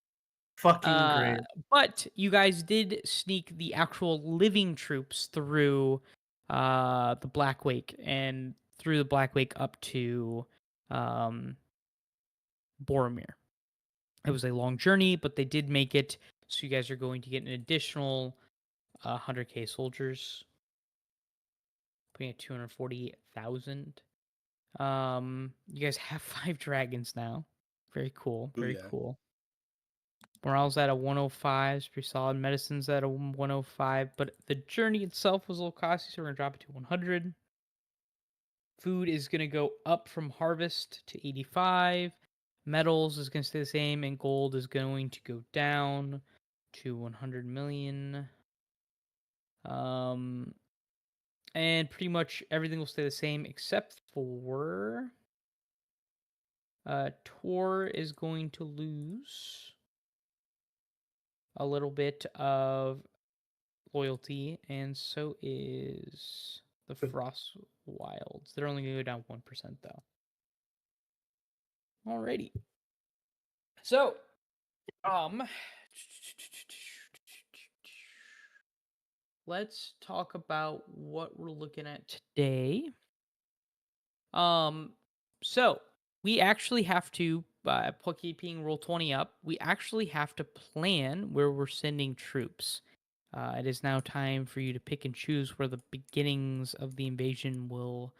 Fucking great. But you guys did sneak the actual living troops through the Black Wake and through the Black Wake up to Boromir. It was a long journey, but they did make it. So you guys are going to get an additional 100k soldiers, putting at 248,000. You guys have 5 dragons now. Very cool. Very Booyah. cool. Morale's at a 105. It's pretty solid. Medicine's at a 105. But the journey itself was a little costly, so we're going to drop it to 100. Food is going to go up from harvest to 85. Metals is going to stay the same. And gold is going to go down to 100 million. And pretty much everything will stay the same except for Tor is going to lose a little bit of loyalty, and so is the Frost Wilds. They're only going to go down 1% though. Alrighty. So, let's talk about what we're looking at today. So we actually have to, keeping roll 20 up, we actually have to plan where we're sending troops. It is now time for you to pick and choose where the beginnings of the invasion will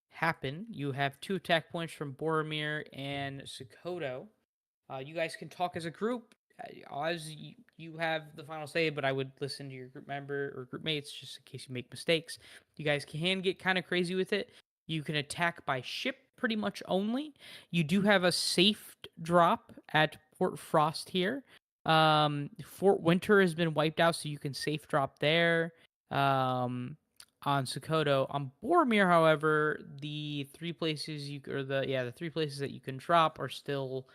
happen. You have 2 attack points from Boromir and Sokoto. You guys can talk as a group. Oz, you have the final say, but I would listen to your group member or group mates just in case you make mistakes. You guys can get kind of crazy with it. You can attack by ship pretty much only. You do have a safe drop at Port Frost here. Fort Winter has been wiped out, so you can safe drop there. On Sokoto. On Boromir, however, the 3 places the 3 places that you can drop are still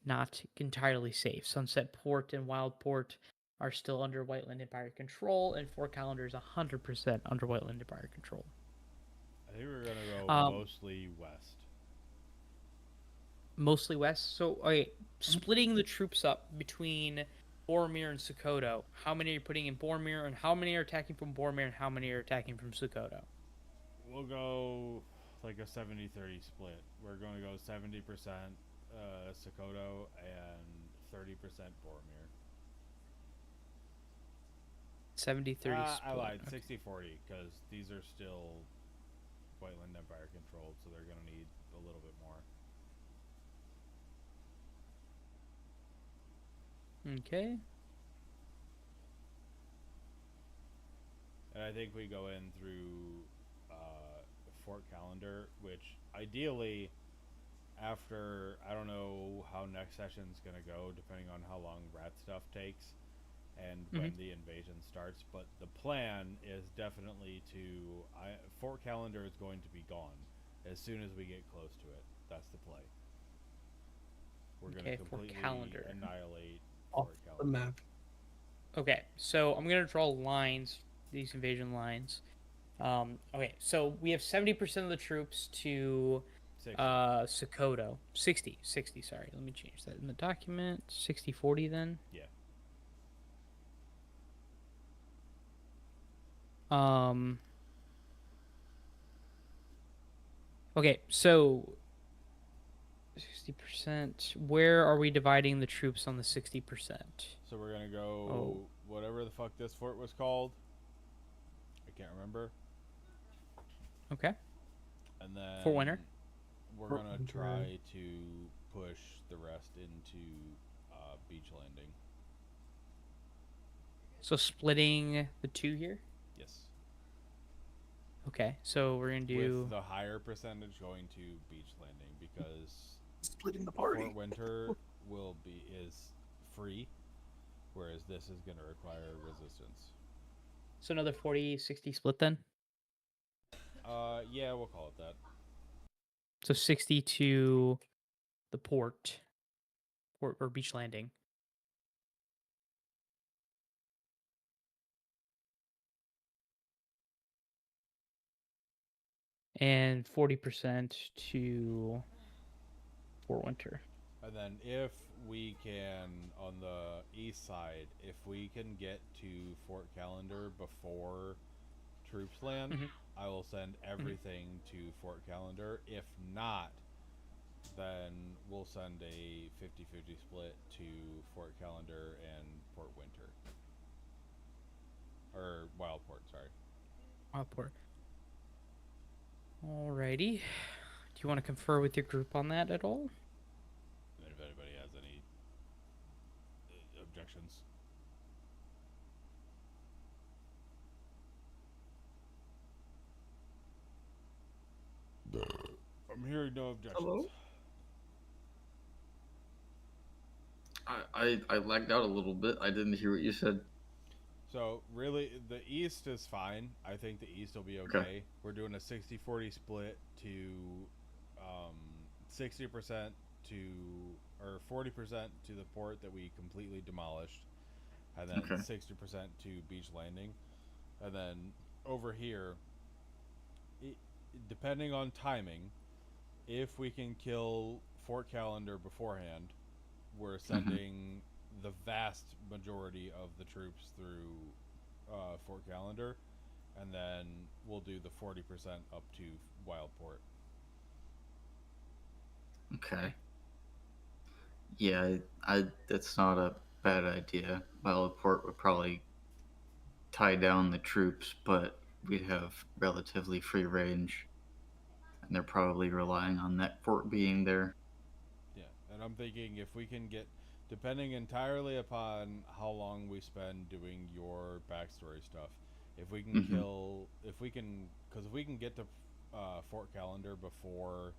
not entirely safe. Sunset Port and Wildport are still under Whiteland Empire control, and Fort Calendar is 100% under Whiteland Empire control. I think we're gonna go Um, mostly west. Mostly west. So, okay, splitting the troops up between Boromir and Sokoto. How many are you putting in Boromir, and how many are attacking from Boromir, and how many are attacking from Sokoto? We'll go like a 70-30 split. We're going to go 70% Sokoto and 30% Boromir. 70-30 split. I lied. Okay. 60-40 because these are still Whiteland Empire controlled, so they're going to need a little bit more. Okay. And I think we go in through Fort Calendar, which ideally, after, I don't know how next session's going to go, depending on how long rat stuff takes and when the invasion starts, but the plan is definitely to... Fort Calendar is going to be gone as soon as we get close to it. That's the play. We're going to completely annihilate Off Fort the Calendar. map. Okay, so I'm gonna draw lines, these invasion lines. Okay, so we have 70% of the troops to 60. Sokoto. 60, sorry. Let me change that in the document. 60-40 then. Yeah. Okay, so 60%. Where are we dividing the troops on the 60%? So we're gonna go whatever the fuck this fort was called. I can't remember. Okay. And then Fort Winter. We're Fort gonna Winter. try to push the rest into Beach Landing. So splitting the two here? Yes. Okay, so we're gonna do With the higher percentage going to Beach Landing because Splitting the party. Fort Winter is free, whereas this is gonna require resistance. so another 40-60 split then? Yeah, we'll call it that. So 60 to the port or Beach Landing. And 40% to Fort Winter. And then if we can, on the east side, if we can get to Fort Calendar before troops land, I will send everything to Fort Calendar. If not, then we'll send a 50-50 split to Fort Calendar and Port Winter. Or Wildport, sorry. Wildport. Alrighty. Do you want to confer with your group on that at all? And if anybody has any objections. I'm hearing no objections. Hello? I lagged out a little bit. I didn't hear what you said. So, really, the East is fine. I think the East will be okay. We're doing a 60-40 split to 60% to, or 40% to the port that we completely demolished, and then 60% to Beach Landing. And then over here, depending on timing, if we can kill Fort Calendar beforehand, we're sending the vast majority of the troops through Fort Calendar, and then we'll do the 40% up to Wildport. Okay. Yeah, that's not a bad idea. Wildport would probably tie down the troops, but we'd have relatively free range, and they're probably relying on that fort being there. Yeah, and I'm thinking if we can get, depending entirely upon how long we spend doing your backstory stuff, if we can kill, if we can get to Fort Calendar before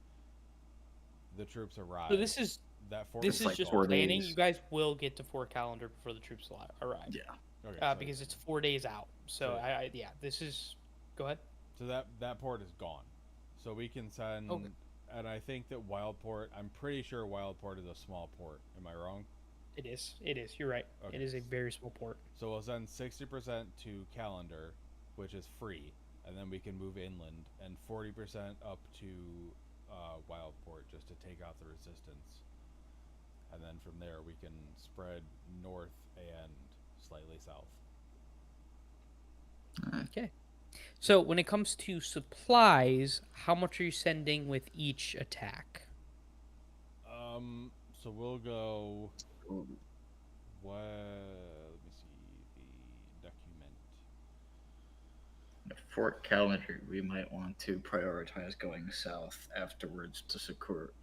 the troops arrive. So this is like just 4 planning. days. You guys will get to Fort Calendar before the troops arrive. Yeah. Okay, so because it's 4 days out. So this is. Go ahead. So that port is gone. So we can send And I think that Wildport, I'm pretty sure Wildport is a small port. Am I wrong? It is. It is. You're right. Okay. It is a very small port. So we'll send 60% to Calendar, which is free, and then we can move inland, and 40% up to Wildport just to take out the resistance. And then from there we can spread north and slightly south. Okay. So when it comes to supplies, how much are you sending with each attack? So we'll go. What? Let me see the document. Fort Calendar, we might want to prioritize going south afterwards to secure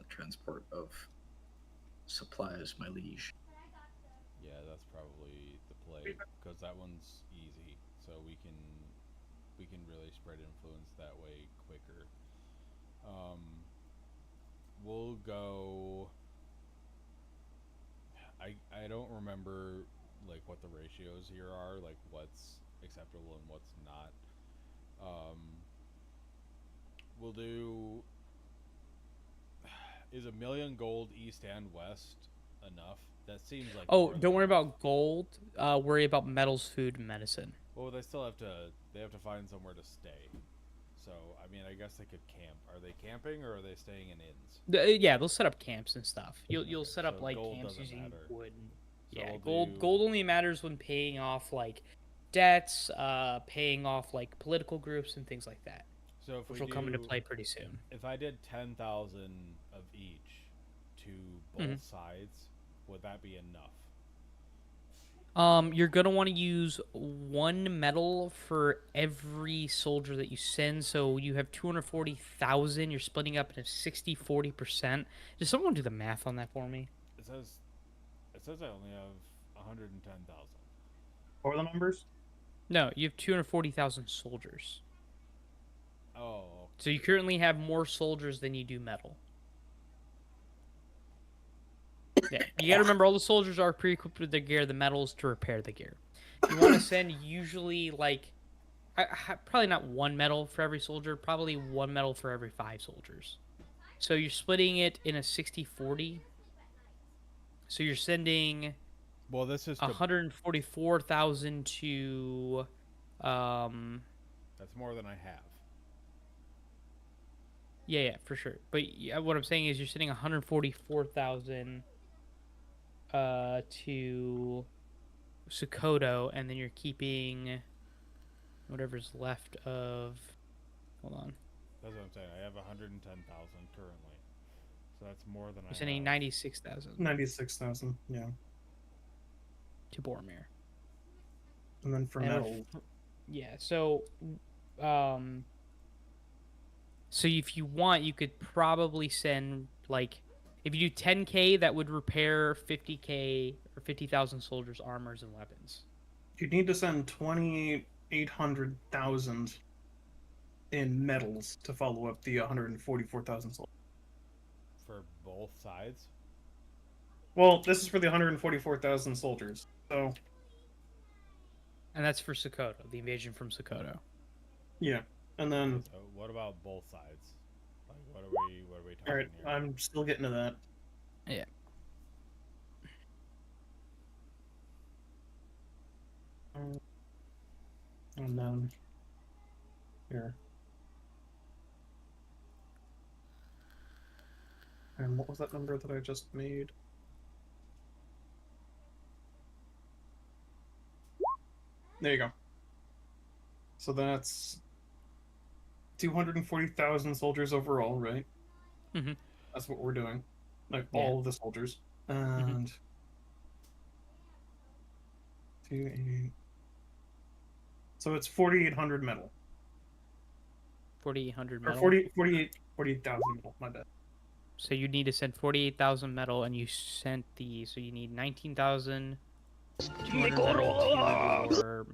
transport of supplies, my liege. Yeah, that's probably the play because that one's easy, so we can really spread influence that way quicker. We'll go. I don't remember like what the ratios here are, like what's acceptable and what's not. We'll do. Is 1,000,000 gold east and west enough? That seems like. Oh, don't worry about gold. Worry about metals, food, and medicine. Well, they still have to. They have to find somewhere to stay. So, I mean, I guess they could camp. Are they camping or are they staying in inns? Yeah, they'll set up camps and stuff. You'll set up so like gold camps doesn't using matter. wood. So Yeah, we'll gold only matters when paying off like debts, paying off like political groups and things like that. So if which we will come into play pretty soon. If I did 10,000 of each to both sides, would that be enough? You're gonna want to use 1 medal for every soldier that you send. So you have 240,000. You're splitting up into 60-40%. Does someone do the math on that for me? It says I only have 110,000. What were the numbers? No, you have 240,000 soldiers. Oh. So you currently have more soldiers than you do metal. Yeah, you gotta remember all the soldiers are pre-equipped with their gear. The metals to repair the gear. You want to send usually like, probably not 1 medal for every soldier. Probably 1 medal for every 5 soldiers. So you're splitting it in a 60-40. So you're sending. Well, this is 144,000 to. That's more than I have. Yeah, for sure. But what I'm saying is you're sending 144,000 to Sokoto, and then you're keeping whatever's left of. Hold on. That's what I'm saying. I have 110,000 currently, so that's more than You're sending 96,000. 96,000, yeah. To Boromir. And then for metal. Yeah. So, so if you want, you could probably send like. If you do 10K, that would repair 50K or 50,000 soldiers' armors and weapons. You'd need to send 2,800,000 in medals to follow up the 144,000 soldiers. For both sides? Well, this is for the 144,000 soldiers, so... And that's for Sokoto, the invasion from Sokoto. Yeah, and then... So what about both sides? Like, what are we talking Alright, here? I'm still getting to that. Yeah. And then... Here. And what was that number that I just made? There you go. So that's 240,000 soldiers overall, right? Mm-hmm. That's what we're doing. Like, all of the soldiers. And... 288... So it's 4,800 metal. 4,800 Or metal? 48,000 metal, my bad. So you need to send 48,000 metal, and you sent so you need 19,200 metal to your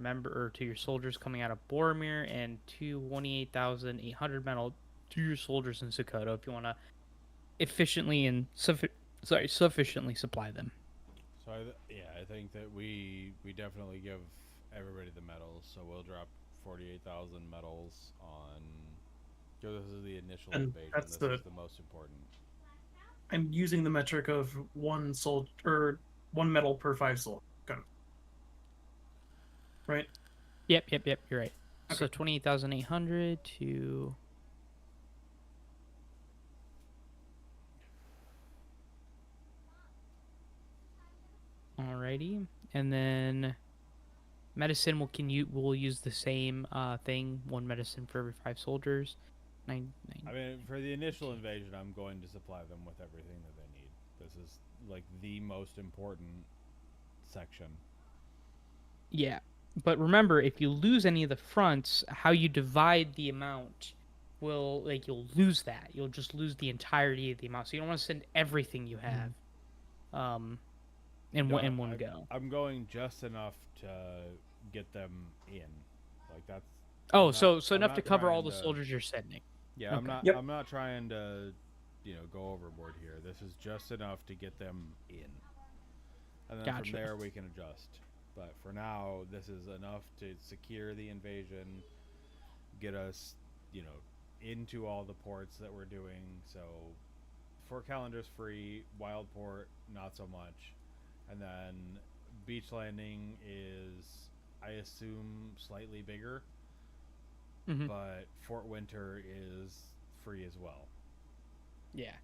to your soldiers coming out of Boromir, and 28,800 metal to your soldiers in Sokoto if you want to efficiently and sufficiently supply them. So I think that we definitely give everybody the medals. So we'll drop 48,000 medals on Because this is the initial And invasion. that's This is the most important. I'm using the metric of one metal per 5 soul. Kind of. Right? Yep. You're right. Okay. So 28,800 to. Alrighty, and then medicine we'll use the same thing. 1 medicine for every 5 soldiers. I mean, for the initial invasion, I'm going to supply them with everything that they need. This is like the most important section. Yeah, but remember, if you lose any of the fronts, how you divide the amount you'll lose that. You'll just lose the entirety of the amount. So you don't want to send everything you have, in one go. I'm going just enough to get them in. Like that's. Oh, I'm so not- so I'm enough not to cover all trying the to- soldiers you're sending. Yeah, I'm Okay. not. Yep. I'm not trying to, go overboard here. This is just enough to get them in, and then Gotcha. from there we can adjust. But for now, this is enough to secure the invasion, get us, into all the ports that we're doing. So, Fort Calendar's free, Wildport not so much, and then Beach Landing is, I assume, slightly bigger. Mhm. But Fort Winter is free as well. Yeah.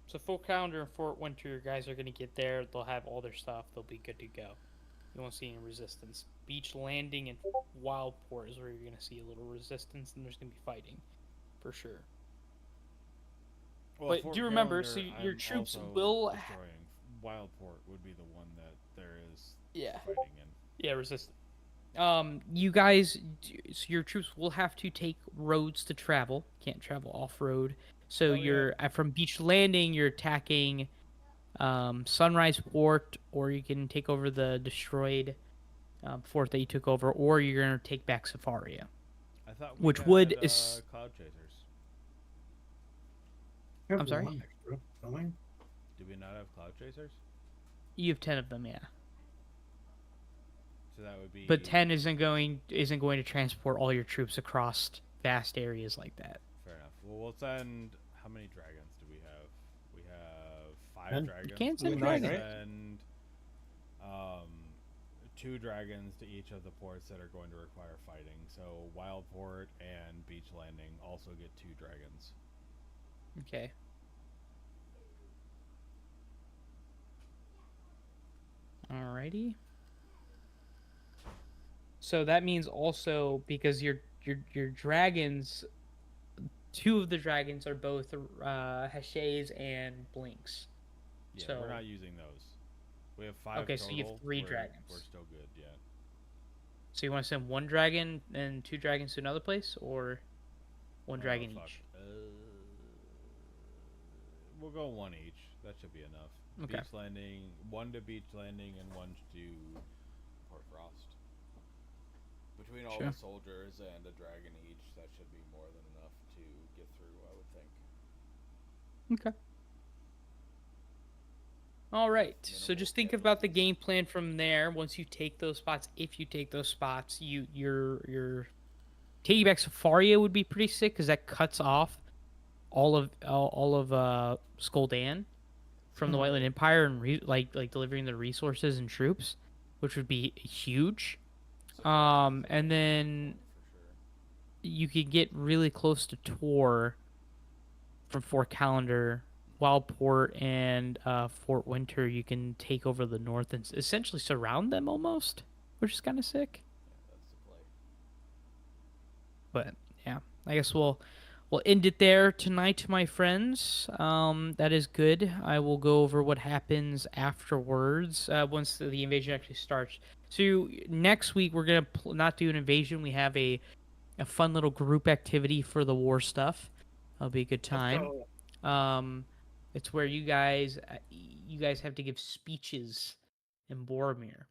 So Fort Calendar and Fort Winter, your guys are going to get there. They'll have all their stuff. They'll be good to go. You won't see any resistance. Beach Landing and Wildport is where you're going to see a little resistance, and there's going to be fighting, for sure. Well, But Fort do remember, Calendar, so your I'm troops also will destroying. Wildport would be the one that there is Yeah. fighting in. Yeah, resistance. You guys, so your troops will have to take roads to travel. Can't travel off road. So Oh, yeah. you're from Beach Landing. You're attacking Sunrise Port, or you can take over the destroyed fort that you took over, or you're gonna take back Safaria. I thought we Which had, would is Cloud Chasers. I have I'm sorry? 1 extra, don't I? Do we not have Cloud Chasers? you have 10 of them, yeah. So that would be. But 10 isn't going to transport all your troops across vast areas like that. Fair enough. Well, we'll send. How many dragons do we have? We have 5 10. dragons. You can't send We have 9, dragons. right? And 2 dragons to each of the ports that are going to require fighting. So Wildport and Beach Landing also get 2 dragons. Okay. Alrighty. So that means also because your dragons, 2 of the dragons are both Hachés and Blinks. Yeah, So- we're not using those. We have 5 Okay, total. so you have 3 we're, dragons. We're still good, yeah. So you want to send 1 dragon and 2 dragons to another place, or 1 Oh, dragon fuck. each? We'll go 1 each. That should be enough. Okay. Beach Landing, 1 to Beach Landing, and 1 to Port Frost. Between all Sure. the soldiers and a dragon each, that should be more than enough to get through, I would think. Okay. All right. So Minimal just think about the game plan from there. Once you take those spots, if you take those spots, your taking back Safaria would be pretty sick because that cuts off all of Skoldan from the Whiteland Empire and like delivering the resources and troops, which would be huge. And then For sure. you could get really close to Tor from Fort Calendar, Wildport, and Fort Winter. You can take over the north and essentially surround them almost, which is kind of sick. Yeah, that's the play. But yeah, I guess we'll end it there tonight, my friends. That is good. I will go over what happens afterwards once the invasion actually starts. So next week we're gonna not do an invasion. We have a fun little group activity for the war stuff. It'll be a good time. It's where you guys have to give speeches in Boromir.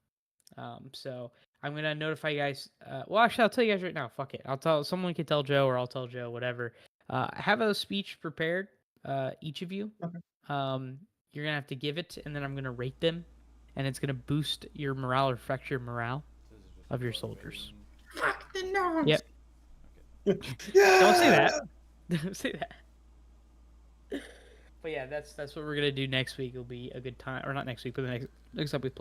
So I'm gonna notify you guys. Well, actually, I'll tell you guys right now. Fuck it. I'll tell someone can tell Joe, or I'll tell Joe. Whatever. Have a speech prepared. Each of you. Okay. You're gonna have to give it, and then I'm gonna rate them, and it's gonna boost your morale or affect your morale This is just of your a soldiers. invasion. Fuck the gnomes. Yep. Yeah! Don't say that. Don't say that. But yeah, that's what we're gonna do next week. It'll be a good time, or not next week, but the next time we play.